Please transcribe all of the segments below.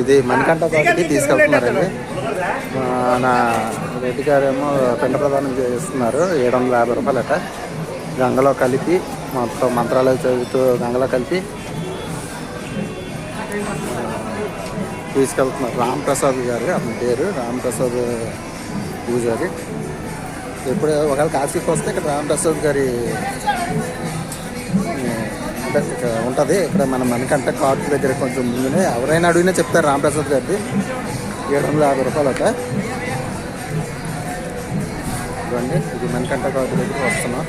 ఇది మణికంఠ ఘాట్కి తీసుకెళ్తున్నారండి. మన రెడ్డి గారేమో పిండ ప్రదానం చేస్తున్నారు. 750 రూపాయలట. గంగలో కలిపి మొత్తం మంత్రాలు చదువుతూ గంగలో కలిపి తీసుకెళ్తున్నారు. రామప్రసాద్ గారు అతని పేరు, రామప్రసాద్ పూజారి. ఎప్పుడు ఒకవేళ కాశీకి వస్తే ఇక్కడ రామప్రసాద్ గారి అంటే ఇక్కడ ఉంటుంది. ఇక్కడ మన మణికంఠ కార్డు దగ్గర కొంచెం ముందునే ఎవరైనా అడిగినా చెప్తారు రామప్రసాద్ గారిది. 750 రూపాయలట. చూడండి, ఇది మణికంఠ కార్డు దగ్గర వస్తున్నాం.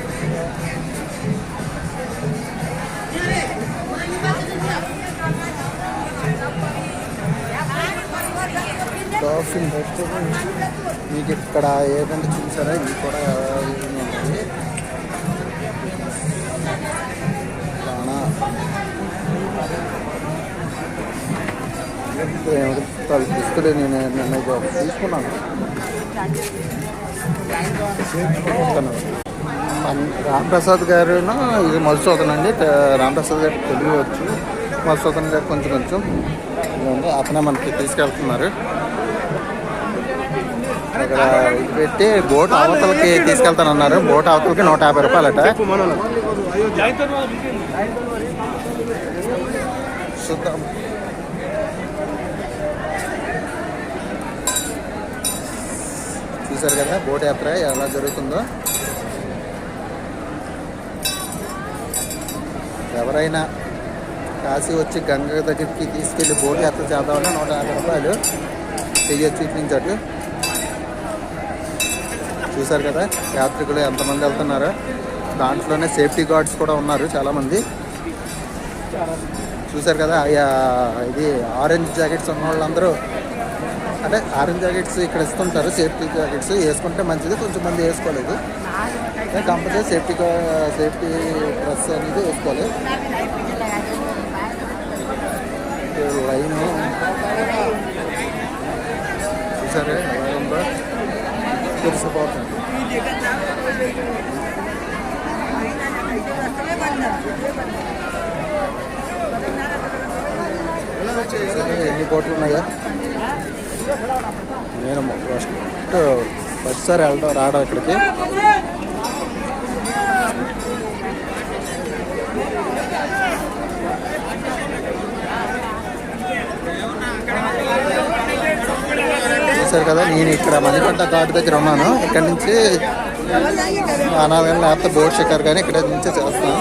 డాల్ఫిన్ రెస్టారెంట్ మీకు ఇక్కడ ఏదంటే చూసారా, ఇది కూడా ఉంటుంది. ఇస్తులే నేను తీసుకున్నాను. రామప్రసాద్ గారు ఇది మధుసూదన్ అండి. రామప్రసాద్ గారు తెలుగు వచ్చు, మధుసూదన్ గారు కొంచెం కొంచెం అతనే మనకి తీసుకెళ్తున్నారు. ఇక్కడ పెట్టి బోట్ అవతలకి తీసుకెళ్తానన్నారు. బోట్ అవతలకి 150 రూపాయలట. చూద్దాం. చూసారు కదా బోట్ యాత్ర ఎలా జరుగుతుందో. ఎవరైనా కాశీ వచ్చి గంగ దగ్గరికి తీసుకెళ్ళి బోట్ యాత్ర చేద్దామని 150 రూపాయలు చెయ్యొచ్చు ఇటు నుంచి అటు. చూసారు కదా యాత్రికులు ఎంతమంది వెళ్తున్నారో. దాంట్లోనే సేఫ్టీ గార్డ్స్ కూడా ఉన్నారు చాలామంది. చూసారు కదా ఇది ఆరెంజ్ జాకెట్స్ ఉన్న వాళ్ళందరూ, అంటే ఆరెంజ్ జాకెట్స్ ఇక్కడ ఇస్తుంటారు. సేఫ్టీ జాకెట్స్ వేసుకుంటే మంచిది. కొంచెం మంది వేసుకోలేదు. కంపల్సరీ సేఫ్టీ డ్రెస్ అనేది వేసుకోవాలి. లైన్ చూసారే ఎలా ఉందో తెలిసిపోతుంది. ఎన్ని కోట్లు ఉన్నాయా? నేను ఫస్ట్సారి రావడం ఇక్కడికి. చూసారు కదా నేను ఇక్కడ మణికంఠ ఘాట్ దగ్గర ఉన్నాను. ఇక్కడి నుంచి అనాలి లేకపోతే బోట్ షికార్ కానీ ఇక్కడ నుంచే చేస్తాను.